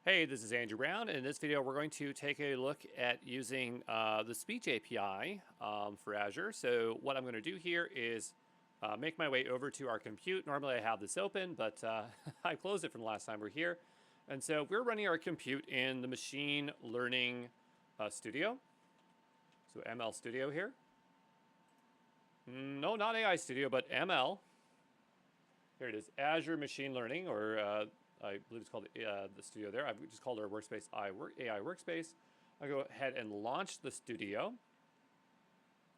Hey, this is Andrew Brown. In this video, we're going to take a look at using the speech API for Azure. So what I'm going to do here is make my way over to our compute. Normally I have this open, but I closed it from the last time we're here. And so we're running our compute in the machine learning studio. So ML Studio here. No, not AI Studio, but ML. Here it is, Azure Machine Learning, or I believe it's called the studio there. I've just called our workspace AI Workspace. I'll go ahead and launch the studio.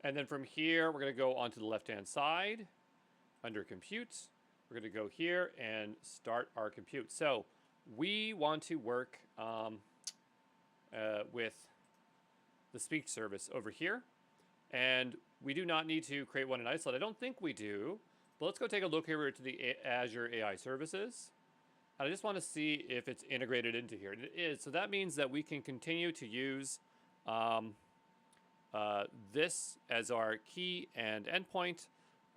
And then from here, we're going to go onto the left-hand side under Compute. We're going to go here and start our compute. So we want to work with the speech service over here. And we do not need to create one in isolate. I don't think we do. But let's go take a look here to the Azure AI services. And I just want to see if it's integrated into here. And it is. So that means that we can continue to use this as our key and endpoint.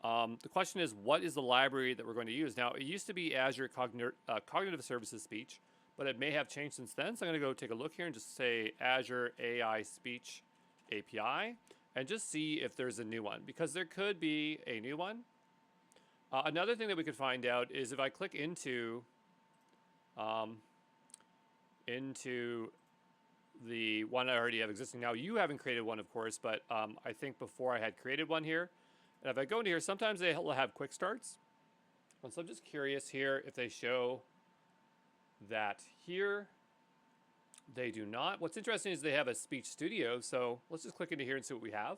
The question is, what is the library that we're going to use? Now, it used to be Azure Cognitive Services Speech, but it may have changed since then. So I'm going to go take a look here and just say Azure AI Speech API and just see if there's a new one, because there could be a new one. Another thing that we could find out is if I click into the one I already have existing. Now, you haven't created one, of course, but I think before I had created one here. And if I go into here, sometimes they will have quick starts. And so I'm just curious here if they show that here. They do not. What's interesting is they have a speech studio. So let's just click into here and see what we have.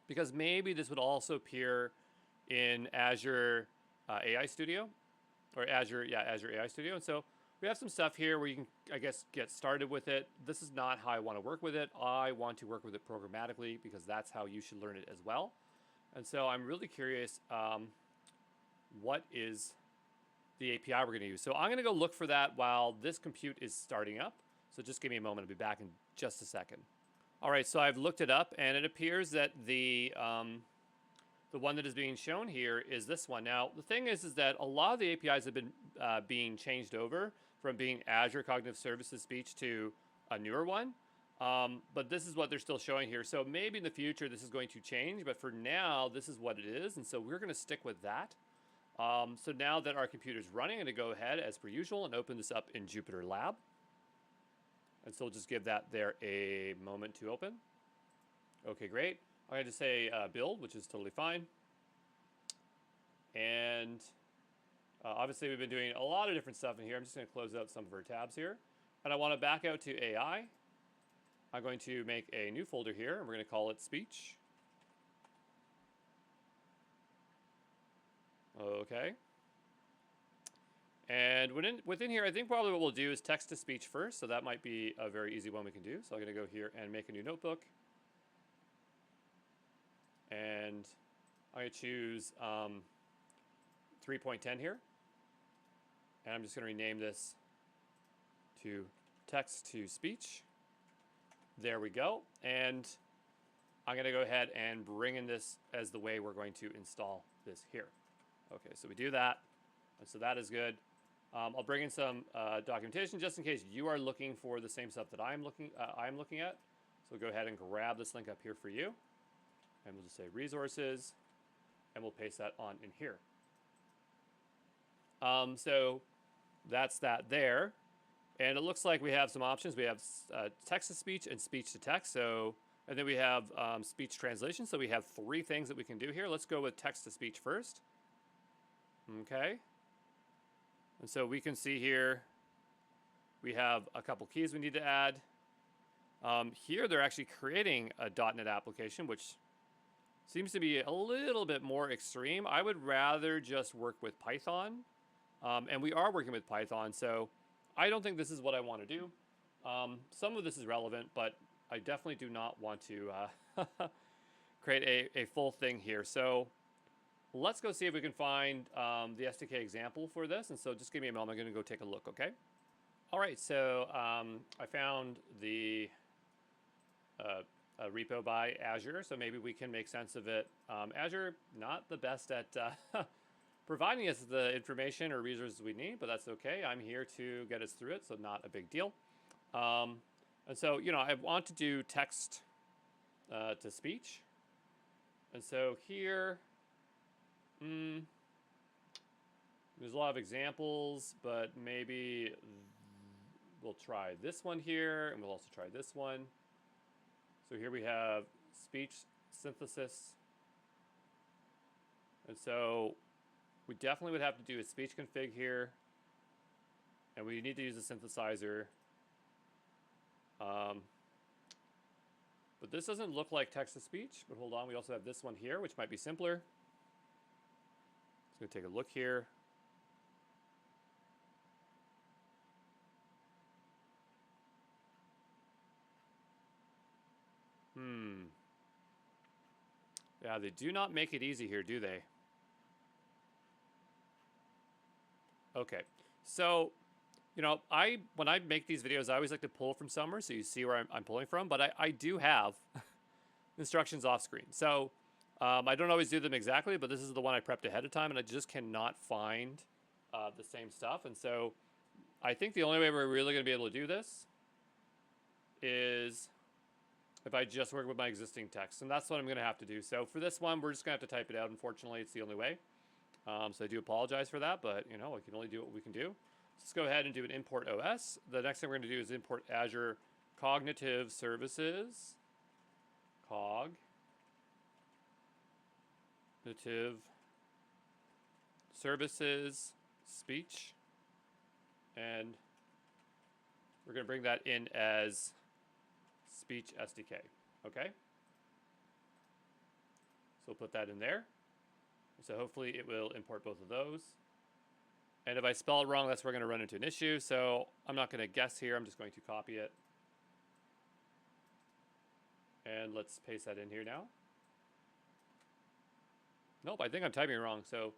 Because maybe this would also appear in Azure AI Studio, or Azure AI Studio. And so we have some stuff here where you can, I guess, get started with it. This is not how I want to work with it. I want to work with it programmatically, because that's how you should learn it as well. And so I'm really curious, what is the API we're going to use? So I'm going to go look for that while this compute is starting up. So just give me a moment. I'll be back in just a second. All right, so I've looked it up, and it appears that the one that is being shown here is this one. Now, the thing is that a lot of the APIs have been being changed over from being Azure Cognitive Services Speech to a newer one. But this is what they're still showing here. So maybe in the future this is going to change, but for now, this is what it is. And so we're going to stick with that. So now that our computer is running, I'm going to go ahead as per usual and open this up in Jupyter Lab. And so we'll just give that there a moment to open. Okay, great. I'm going to say build, which is totally fine. And obviously we've been doing a lot of different stuff in here. I'm just going to close out some of our tabs here. And I want to back out to AI. I'm going to make a new folder here, and we're going to call it speech. Okay. And within here, I think probably what we'll do is text to speech first. So that might be a very easy one we can do. So I'm going to go here and make a new notebook. And I'm going to choose 3.10 here. And I'm just going to rename this to text to speech. There we go. And I'm going to go ahead and bring in this as the way we're going to install this here. Okay, so we do that. And so that is good. I'll bring in some documentation just in case you are looking for the same stuff that I'm looking at. So go ahead and grab this link up here for you. And we'll just say resources, and we'll paste that on in here. So that's that there. And it looks like we have some options. We have text to speech and speech to text. So, and then we have speech translation. So we have three things that we can do here. Let's go with text to speech first. Okay. And so we can see here we have a couple keys we need to add. Here they're actually creating a .NET application, which seems to be a little bit more extreme. I would rather just work with Python. And we are working with Python, so I don't think this is what I want to do. Some of this is relevant, but I definitely do not want to create a full thing here. So let's go see if we can find the SDK example for this. And so just give me a moment. I'm going to go take a look, okay? All right, so I found the repo by Azure, so maybe we can make sense of it. Azure, not the best at providing us the information or resources we need, but that's okay. I'm here to get us through it, so not a big deal. And so, I want to do text to speech. And so here, there's a lot of examples, but maybe we'll try this one here, and we'll also try this one. So here we have speech synthesis. And so we definitely would have to do a speech config here. And we need to use a synthesizer. But this doesn't look like text to speech. But hold on, we also have this one here, which might be simpler. Let's go take a look here. Yeah, they do not make it easy here, do they? Okay, so, when I make these videos, I always like to pull from somewhere so you see where I'm pulling from, but I do have instructions off screen. So I don't always do them exactly, but this is the one I prepped ahead of time, and I just cannot find the same stuff. And so I think the only way we're really going to be able to do this is if I just work with my existing text, and that's what I'm going to have to do. So for this one, we're just going to have to type it out. Unfortunately, it's the only way. So I do apologize for that, but we can only do what we can do. Let's go ahead and do an import OS. The next thing we're going to do is import Azure Cognitive Services. Cognitive Services Speech. And we're going to bring that in as Speech SDK. Okay? So we'll put that in there. So hopefully it will import both of those. And if I spell it wrong, that's where we're going to run into an issue. So I'm not going to guess here. I'm just going to copy it. And let's paste that in here now. Nope, I think I'm typing it wrong. So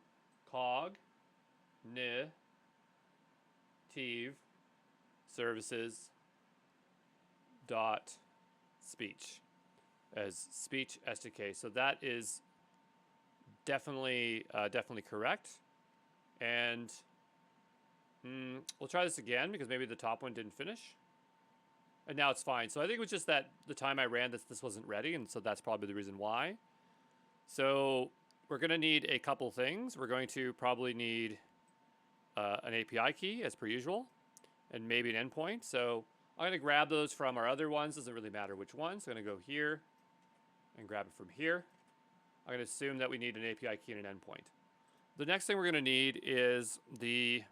cognitive services dot speech as speech SDK. So that is definitely correct. And we'll try this again because maybe the top one didn't finish. And now it's fine. So I think it was just that the time I ran this wasn't ready, and so that's probably the reason why. So we're going to need a couple things. We're going to probably need an API key as per usual, and maybe an endpoint. So I'm going to grab those from our other ones. Doesn't really matter which ones. So I'm going to go here and grab it from here. I'm going to assume that we need an API key and an endpoint. The next thing we're going to need is the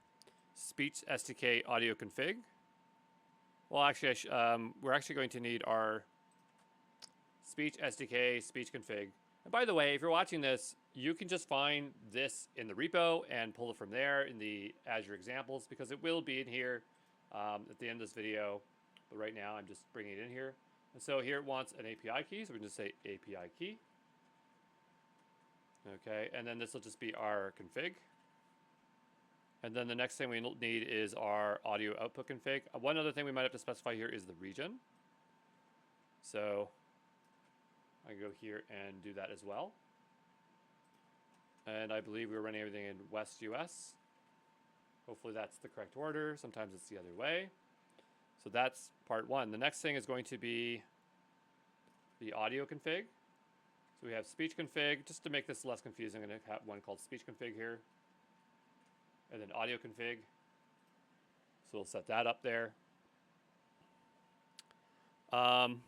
speech SDK audio config. Well, actually, we're actually going to need our speech SDK speech config. And by the way, if you're watching this, you can just find this in the repo and pull it from there in the Azure examples, because it will be in here at the end of this video. But right now, I'm just bringing it in here. And so here it wants an API key, so we can just say API key. Okay, and then this will just be our config. And then the next thing we need is our audio output config. One other thing we might have to specify here is the region. So I can go here and do that as well. And I believe we're running everything in West US. Hopefully that's the correct order. Sometimes it's the other way. So that's part one. The next thing is going to be the audio config. So we have speech config. Just to make this less confusing, I'm going to have one called speech config here. And then audio config. So we'll set that up there. The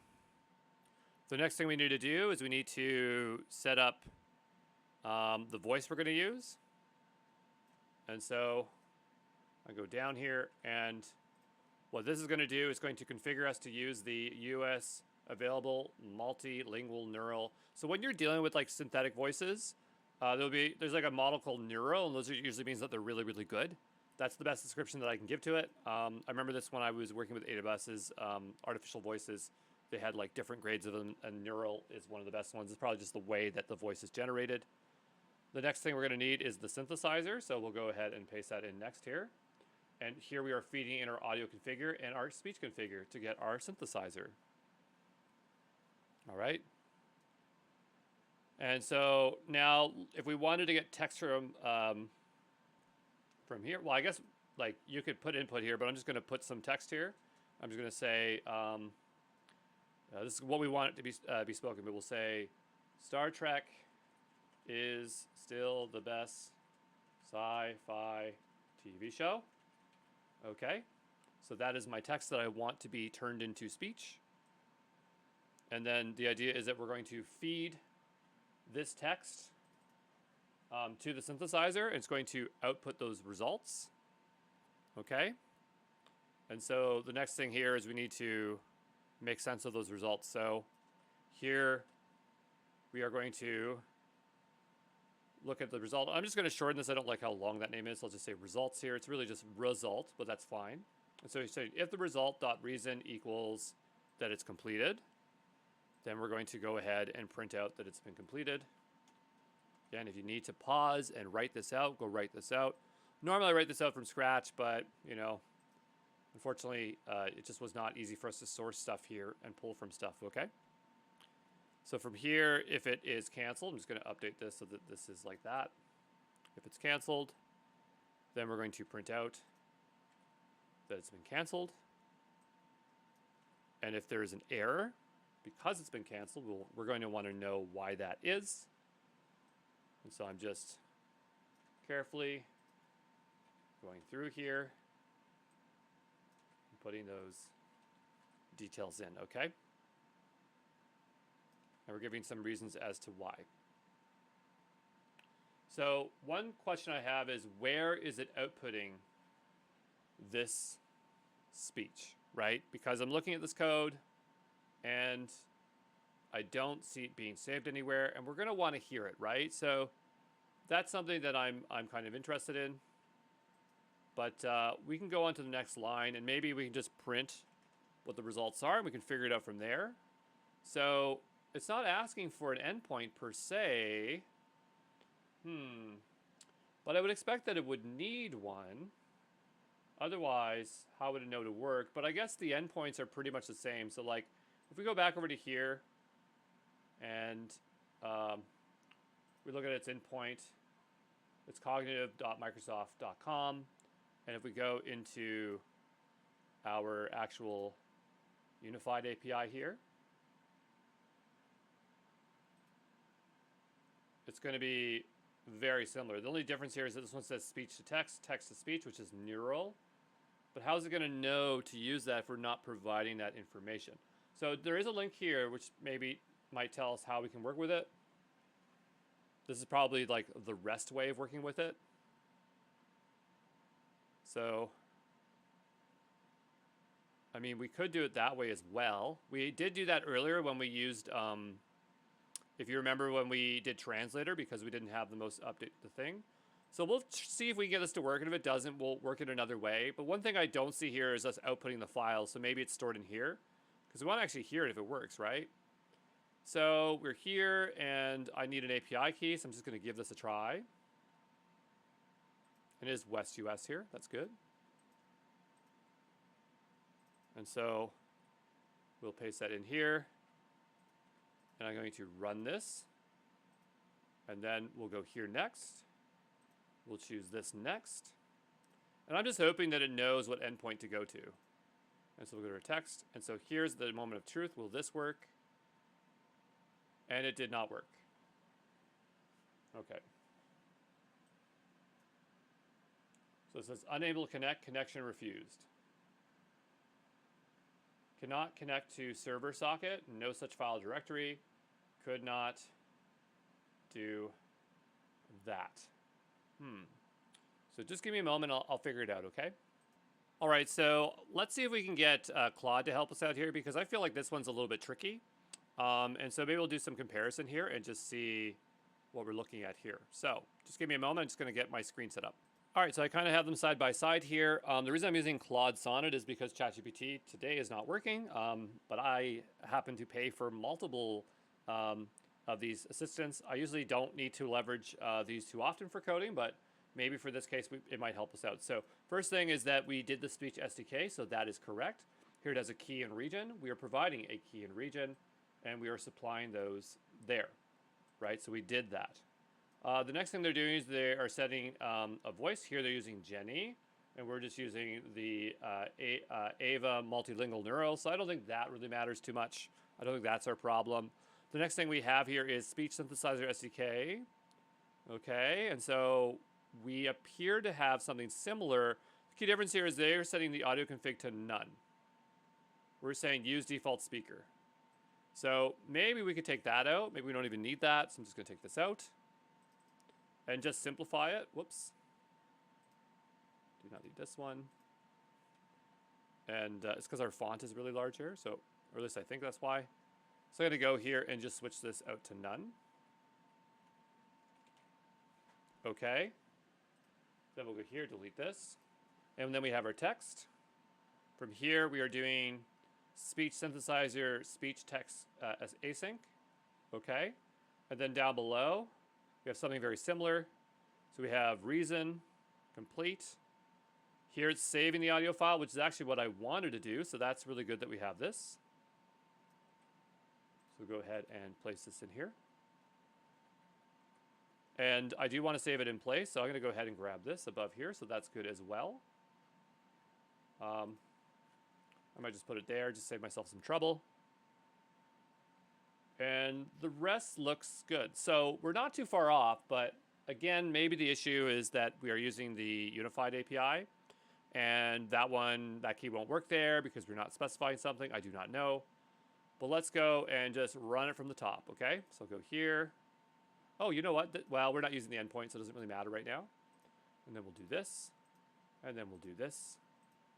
next thing we need to do is we need to set up the voice we're going to use. And so I go down here, and what this is going to do is going to configure us to use the US available multilingual neural. So when you're dealing with like synthetic voices, there's like a model called Neural, and those usually means that they're really, really good. That's the best description that I can give to it. I remember this when I was working with AWS's artificial voices. They had like different grades of them, and Neural is one of the best ones. It's probably just the way that the voice is generated. The next thing we're going to need is the synthesizer, so we'll go ahead and paste that in next here. And here we are feeding in our audio configure and our speech configure to get our synthesizer. All right. And so now if we wanted to get text from from here, well, I guess like you could put input here, but I'm just going to put some text here. I'm just going to say, this is what we want it to be spoken, but we'll say Star Trek is still the best sci-fi TV show. Okay, so that is my text that I want to be turned into speech. And then the idea is that we're going to feed this text to the synthesizer. It's going to output those results. Okay, and so the next thing here is we need to make sense of those results. So here we are going to look at the result. I'm just going to shorten this. I don't like how long that name is. I'll just say results here. It's really just result, but that's fine. And so you say if the result.reason equals that it's completed, then we're going to go ahead and print out that it's been completed. Again, if you need to pause and write this out, go write this out. Normally I write this out from scratch, but you know, unfortunately, it just was not easy for us to source stuff here and pull from stuff, okay? So from here, if it is canceled, I'm just going to update this so that this is like that. If it's canceled, then we're going to print out that it's been canceled. And if there is an error, because it's been canceled, we're going to want to know why that is. And so I'm just carefully going through here and putting those details in, okay? And we're giving some reasons as to why. So one question I have is, where is it outputting this speech, right? Because I'm looking at this code and I don't see it being saved anywhere, and we're going to want to hear it, right? So that's something that I'm kind of interested in. But we can go on to the next line, and maybe we can just print what the results are, and we can figure it out from there. So it's not asking for an endpoint per se. But I would expect that it would need one. Otherwise, how would it know to work? But I guess the endpoints are pretty much the same. So like, if we go back over to here, and we look at its endpoint, it's cognitive.microsoft.com. And if we go into our actual unified API here, it's going to be very similar. The only difference here is that this one says speech to text, text to speech, which is neural. But how's it going to know to use that if we're not providing that information? So there is a link here which maybe might tell us how we can work with it. This is probably like the REST way of working with it. So, I mean, we could do it that way as well. We did do that earlier when we used, if you remember when we did translator, because we didn't have the most update the thing. So we'll see if we can get this to work, and if it doesn't, we'll work it another way. But one thing I don't see here is us outputting the file, so maybe it's stored in here, because we want to actually hear it if it works, right? So we're here, and I need an API key, so I'm just going to give this a try. It is West US here. That's good. And so we'll paste that in here. And I'm going to run this. And then we'll go here next. We'll choose this next. And I'm just hoping that it knows what endpoint to go to. And so we'll go to our text. And so here's the moment of truth. Will this work? And it did not work. Okay. So it says unable to connect, connection refused. Cannot connect to server socket, no such file directory. Could not do that. So just give me a moment, I'll figure it out, okay? All right, so let's see if we can get Claude to help us out here, because I feel like this one's a little bit tricky. And so maybe we'll do some comparison here and just see what we're looking at here. So just give me a moment, I'm just gonna get my screen set up. All right, so I kind of have them side by side here. The reason I'm using Claude Sonnet is because ChatGPT today is not working, but I happen to pay for multiple of these assistants. I usually don't need to leverage these too often for coding, but maybe for this case, it might help us out. So first thing is that we did the speech SDK, so that is correct. Here it has a key and region. We are providing a key and region, and we are supplying those there, right? So we did that. The next thing they're doing is they are setting a voice. Here they're using Jenny, and we're just using the Ava multilingual neural, so I don't think that really matters too much. I don't think that's our problem. The next thing we have here is speech synthesizer SDK. Okay, and so we appear to have something similar. The key difference here is they're setting the audio config to none. We're saying use default speaker. So maybe we could take that out. Maybe we don't even need that, so I'm just going to take this out and just simplify it. Whoops. Do not need this one. And it's because our font is really large here, so, or at least I think that's why. So I'm going to go here and just switch this out to none. Okay. Then we'll go here, delete this. And then we have our text. From here, we are doing speech synthesizer, speech text as async. Okay. And then down below, we have something very similar. So we have reason, complete. Here it's saving the audio file, which is actually what I wanted to do. So that's really good that we have this. So we'll go ahead and place this in here. And I do want to save it in place, so I'm going to go ahead and grab this above here, so that's good as well. I might just put it there, just save myself some trouble. And the rest looks good. So we're not too far off, but again, maybe the issue is that we are using the unified API, and that key won't work there because we're not specifying something. I do not know. But let's go and just run it from the top, okay? So I'll go here. Oh, you know what? Well, we're not using the endpoint, so it doesn't really matter right now. And then we'll do this. And then we'll do this.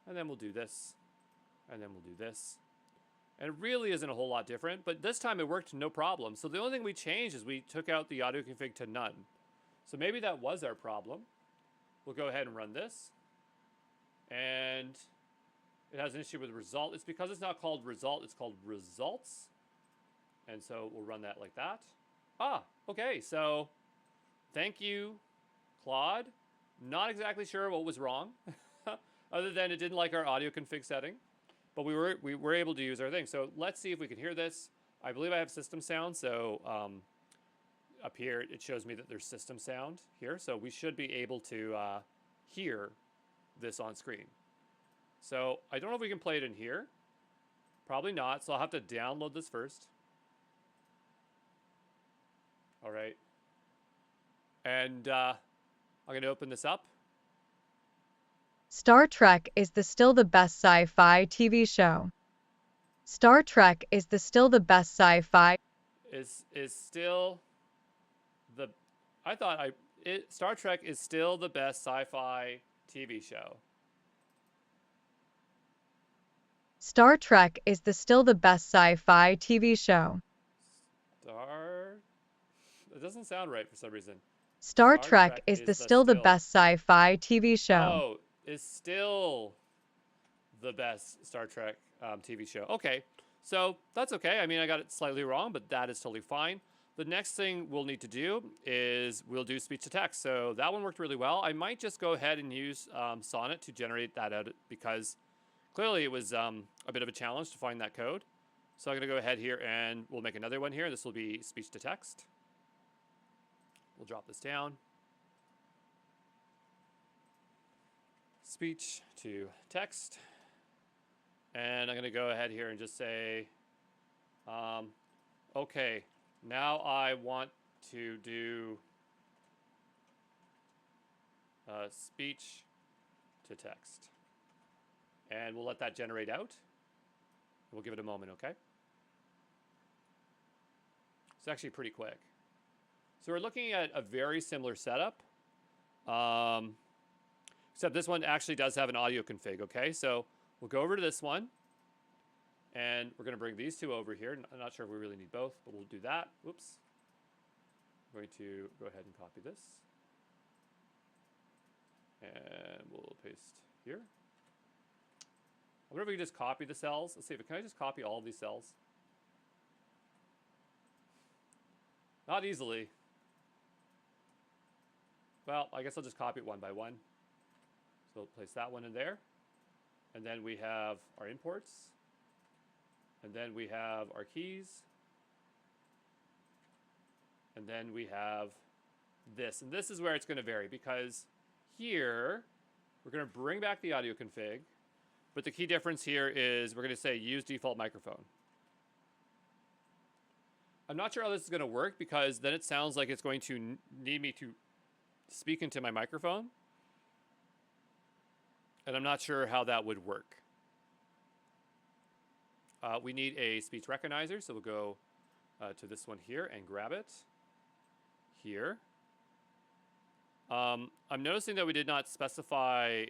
And then we'll do this. And then we'll do this. And it really isn't a whole lot different, but this time it worked no problem. So the only thing we changed is we took out the audio config to none. So maybe that was our problem. We'll go ahead and run this. And it has an issue with the result. It's because it's not called result, it's called results. And so we'll run that like that. Ah, okay, so thank you, Claude. Not exactly sure what was wrong, other than it didn't like our audio config setting, but we were able to use our thing. So let's see if we can hear this. I believe I have system sound, so up here it shows me that there's system sound here, so we should be able to hear this on screen. So I don't know if we can play it in here. Probably not, so I'll have to download this first. All right. And I'm going to open this up. Star Trek is still the best sci-fi TV show. Star Trek is still the best sci-fi. Is still the Star Trek is still the best sci-fi TV show. Star Trek is still the best sci-fi TV show. It doesn't sound right for some reason. Star Trek is still the best sci-fi TV show. Oh, is still the best Star Trek TV show. Okay, so that's okay. I mean, I got it slightly wrong, but that is totally fine. The next thing we'll need to do is we'll do speech to text. So that one worked really well. I might just go ahead and use Sonnet to generate that out because clearly it was a bit of a challenge to find that code. So I'm going to go ahead here and we'll make another one here. This will be speech to text. We'll drop this down. Speech to text. And I'm going to go ahead here and just say, okay, now I want to do speech to text. And we'll let that generate out. We'll give it a moment, okay? It's actually pretty quick. So we're looking at a very similar setup, except this one actually does have an audio config, okay? So we'll go over to this one, and we're going to bring these two over here. I'm not sure if we really need both, but we'll do that. Whoops. I'm going to go ahead and copy this. And we'll paste here. I wonder if we can just copy the cells. Let's see, can I just copy all of these cells? Not easily. Well, I guess I'll just copy it one by one. So we'll place that one in there. And then we have our imports. And then we have our keys. And then we have this. And this is where it's going to vary, because here we're going to bring back the audio config. But the key difference here is we're going to say use default microphone. I'm not sure how this is going to work, because then it sounds like it's going to need me to speak into my microphone. And I'm not sure how that would work. We need a speech recognizer, so we'll go to this one here and grab it here. I'm noticing that we did not specify,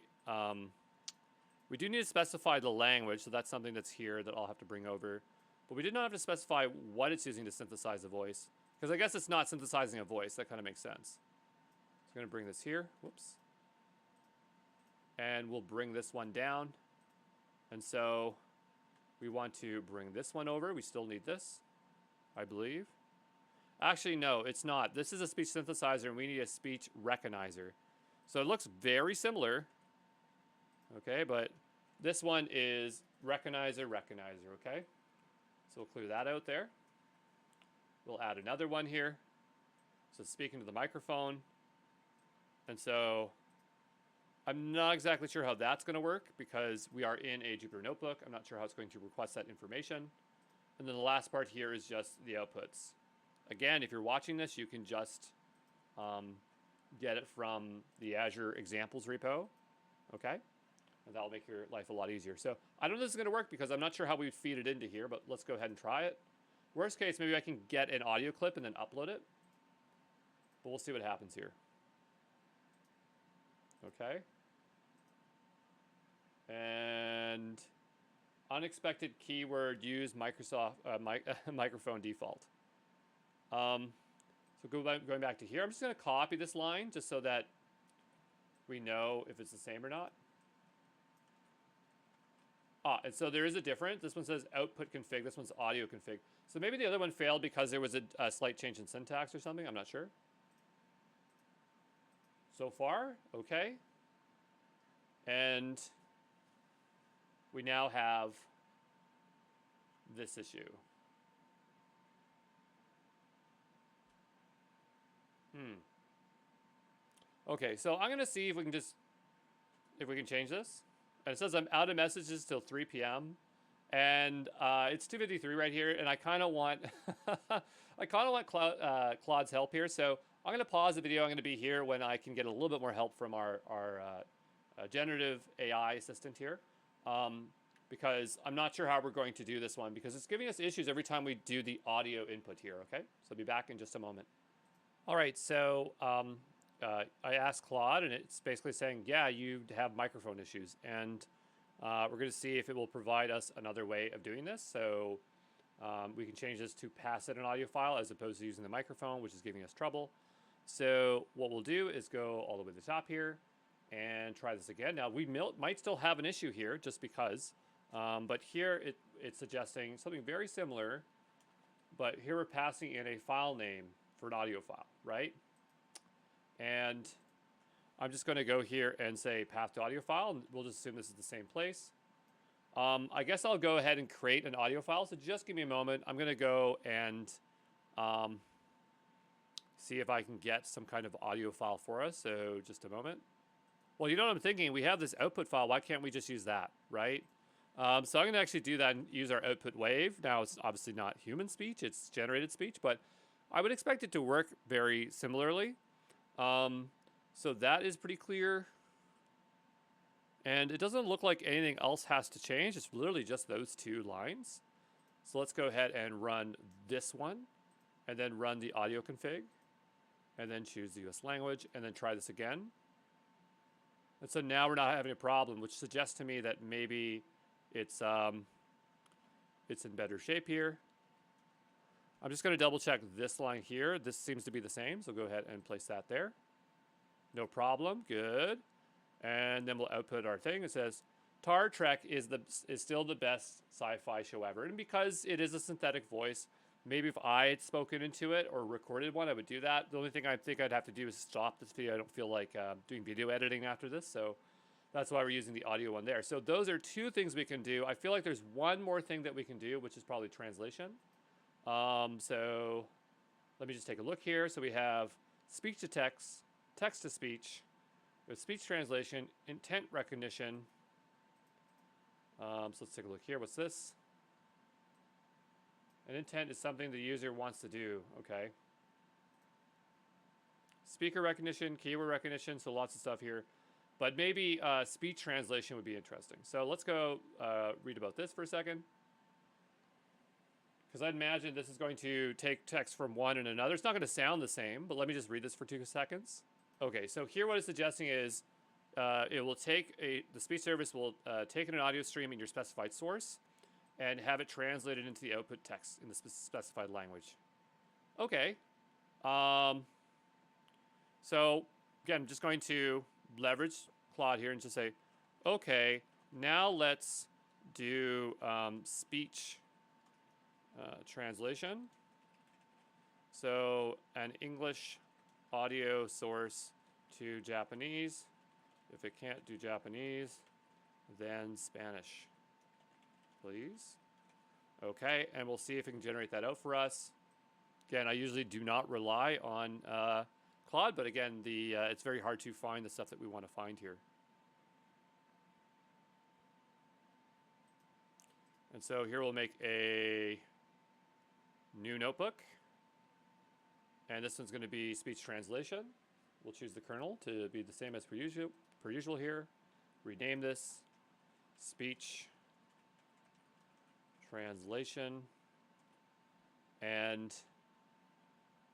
we do need to specify the language, so that's something that's here that I'll have to bring over. But we did not have to specify what it's using to synthesize the voice, because I guess it's not synthesizing a voice. That kind of makes sense. So I'm going to bring this here. Whoops. And we'll bring this one down. And so we want to bring this one over. We still need this, I believe. Actually, no, it's not. This is a speech synthesizer, and we need a speech recognizer. So it looks very similar. Okay, but this one is recognizer, okay? So we'll clear that out there. We'll add another one here. So speaking to the microphone. And so I'm not exactly sure how that's going to work, because we are in a Jupyter Notebook. I'm not sure how it's going to request that information. And then the last part here is just the outputs. Again, if you're watching this, you can just get it from the Azure examples repo. Okay? And that'll make your life a lot easier. So I don't know if this is going to work, because I'm not sure how we would feed it into here, but let's go ahead and try it. Worst case, maybe I can get an audio clip and then upload it. But we'll see what happens here. Okay. And unexpected keyword, use Microsoft microphone default. So going back to here, I'm just going to copy this line just so that we know if it's the same or not. And so there is a difference. This one says output config. This one's audio config. So maybe the other one failed because there was a slight change in syntax or something. I'm not sure. So far, okay. And we now have this issue. Okay, so I'm going to see if we can change this. And it says I'm out of messages till 3 p.m. And it's 2:53 right here, and I kind of want Claude's help here. So I'm going to pause the video. I'm going to be here when I can get a little bit more help from our generative AI assistant here, because I'm not sure how we're going to do this one, because it's giving us issues every time we do the audio input here. Okay, so I'll be back in just a moment. All right, so I asked Claude, and it's basically saying, yeah, you have microphone issues. And we're going to see if it will provide us another way of doing this. So we can change this to pass it an audio file as opposed to using the microphone, which is giving us trouble. So what we'll do is go all the way to the top here and try this again. Now, we might still have an issue here just because. But here it's suggesting something very similar. But here we're passing in a file name for an audio file, right? And I'm just going to go here and say path to audio file, and we'll just assume this is the same place. I guess I'll go ahead and create an audio file, so just give me a moment. I'm going to go and see if I can get some kind of audio file for us, so just a moment. Well, you know what I'm thinking? We have this output file. Why can't we just use that, right? So I'm going to actually do that and use our output wave. Now, it's obviously not human speech. It's generated speech, but I would expect it to work very similarly. So that is pretty clear. And it doesn't look like anything else has to change. It's literally just those two lines. So let's go ahead and run this one, and then run the audio config, and then choose the US language, and then try this again. And so now we're not having a problem, which suggests to me that maybe it's in better shape here. I'm just going to double check this line here. This seems to be the same, so go ahead and place that there. No problem, good. And then we'll output our thing. It says, Star Trek is still the best sci-fi show ever. And because it is a synthetic voice, maybe if I had spoken into it or recorded one, I would do that. The only thing I think I'd have to do is stop this video. I don't feel like doing video editing after this, so that's why we're using the audio one there. So those are two things we can do. I feel like there's one more thing that we can do, which is probably translation. So let me just take a look here. So we have speech to text, text to speech, with speech translation, intent recognition. So let's take a look here. What's this? An intent is something the user wants to do. Okay. Speaker recognition, keyword recognition, so lots of stuff here. But maybe speech translation would be interesting. So let's go read about this for a second. Because I'd imagine this is going to take text from one and another. It's not going to sound the same, but let me just read this for 2 seconds. Okay, so here what it's suggesting is it will take the speech service will take an audio stream in your specified source and have it translated into the output text in the specified language. Okay. So again, I'm just going to leverage Claude here and just say, okay, now let's do speech translation. So an English audio source to Japanese. If it can't do Japanese, then Spanish, please. Okay, and we'll see if it can generate that out for us. Again, I usually do not rely on Claude, but again, it's very hard to find the stuff that we want to find here. And so here we'll make a new notebook. And this one's going to be speech translation. We'll choose the kernel to be the same as per usual here. Rename this speech translation. And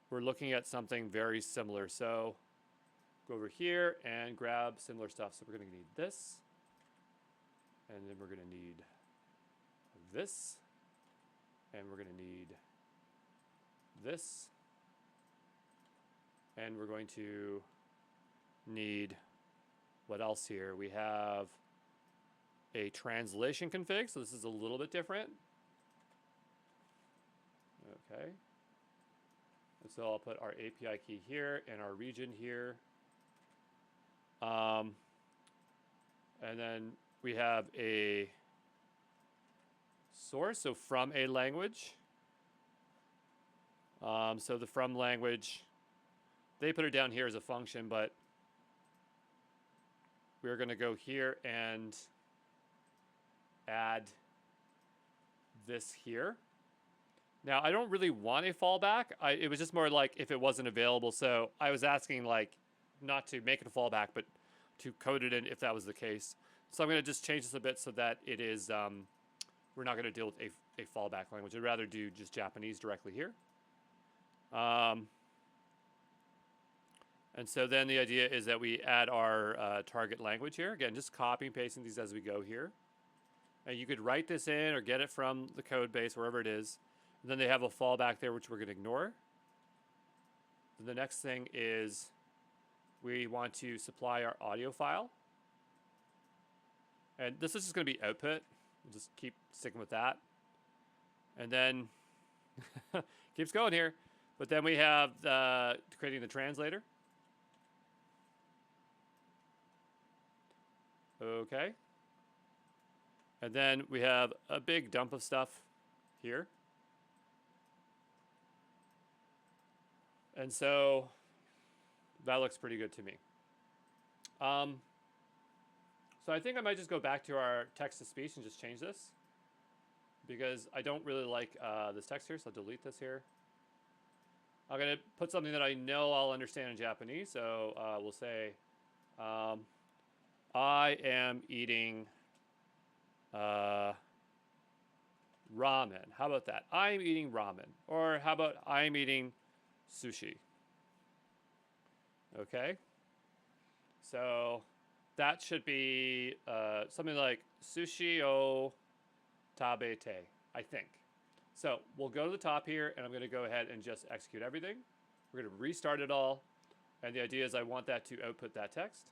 we're looking at something very similar. So go over here and grab similar stuff. So we're going to need this. And then we're going to need this. And we're going to need this. And we're going to need, what else here? We have a translation config. So this is a little bit different. Okay. And so I'll put our API key here and our region here. And then we have a source, so from a language. So the from language, they put it down here as a function, but we're going to go here and add this here. Now, I don't really want a fallback. It was just more like if it wasn't available. So I was asking like not to make it a fallback, but to code it in if that was the case. So I'm going to just change this a bit so that it is, we're not going to deal with a fallback language. I'd rather do just Japanese directly here. And so then the idea is that we add our target language here. Again, just copy and pasting these as we go here. And you could write this in or get it from the code base, wherever it is. And then they have a fallback there, which we're going to ignore. Then the next thing is we want to supply our audio file. And this is just going to be output. We'll just keep sticking with that. And then keeps going here. But then we have creating the translator. Okay. And then we have a big dump of stuff here. And so that looks pretty good to me. So I think I might just go back to our text to speech and just change this, because I don't really like this text here, so I'll delete this here. I'm going to put something that I know I'll understand in Japanese, so we'll say, I am eating ramen. How about that? I'm eating ramen. Or how about I'm eating sushi? Okay. So that should be something like sushi o tabete, I think. So we'll go to the top here, and I'm going to go ahead and just execute everything. We're going to restart it all. And the idea is I want that to output that text.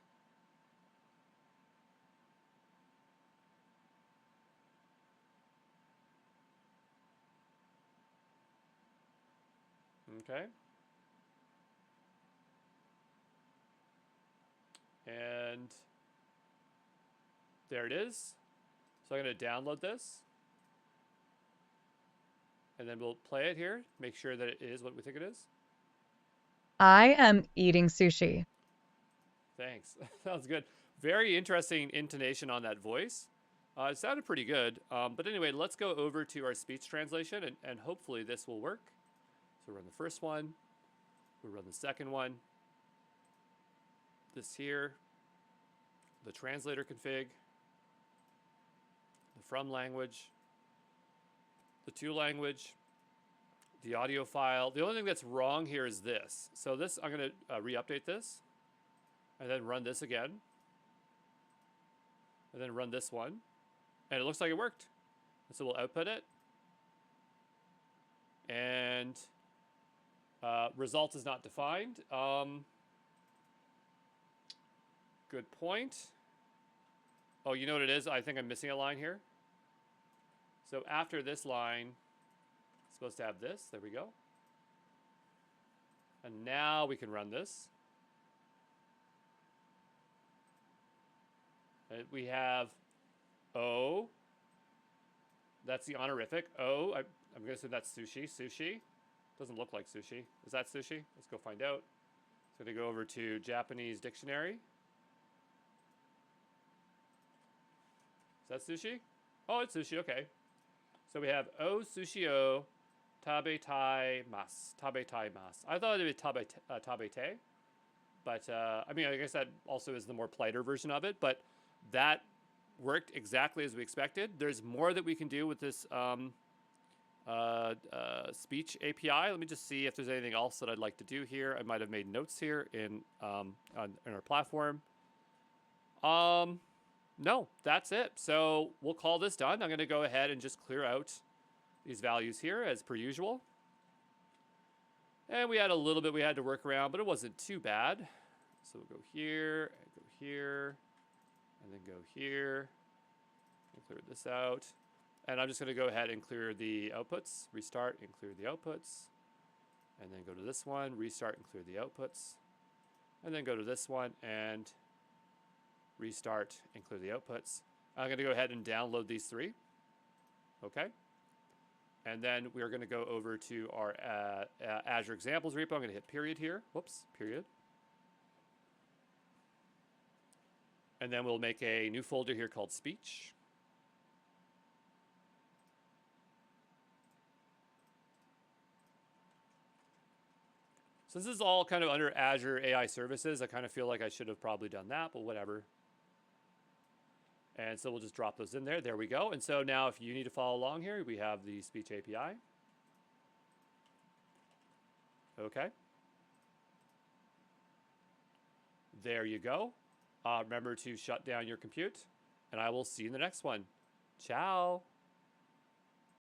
Okay. And there it is. So I'm going to download this. And then we'll play it here, make sure that it is what we think it is. I am eating sushi. Thanks. Sounds good. Very interesting intonation on that voice. It sounded pretty good. But anyway, let's go over to our speech translation and hopefully this will work. So run the first one. We'll run the second one. This here. The translator config. The from language. The to language. The audio file. The only thing that's wrong here is this. So this, I'm going to re-update this. And then run this again. And then run this one. And it looks like it worked. And so we'll output it. And result is not defined. Good point. Oh, you know what it is? I think I'm missing a line here. So after this line, it's supposed to have this. There we go. And now we can run this. And we have O. That's the honorific. O, I'm going to assume that's sushi. Sushi. Doesn't look like sushi. Is that sushi? Let's go find out. So going to go over to Japanese dictionary. Is that sushi? Oh, it's sushi. Okay. So we have O sushi o tabetai mas. Tabetai mas. I thought it would be tabete. But, I mean, I guess that also is the more politer version of it. But that worked exactly as we expected. There's more that we can do with this speech API. Let me just see if there's anything else that I'd like to do here. I might have made notes here in our platform. No, that's it. So we'll call this done. I'm going to go ahead and just clear out these values here as per usual. And we had a little bit we had to work around, but it wasn't too bad. So we'll go here, and go here, and then go here, and clear this out. And I'm just going to go ahead and clear the outputs, restart and clear the outputs. And then go to this one, restart and clear the outputs. And then go to this one and restart and clear the outputs. I'm going to go ahead and download these three. Okay. And then we're going to go over to our Azure examples repo. I'm going to hit period here. Whoops, period. And then we'll make a new folder here called speech. Since this is all kind of under Azure AI services, I kind of feel like I should have probably done that, but whatever. And so we'll just drop those in there. There we go. And so now if you need to follow along here, we have the speech API. Okay. There you go. Remember to shut down your compute, and I will see you in the next one. Ciao.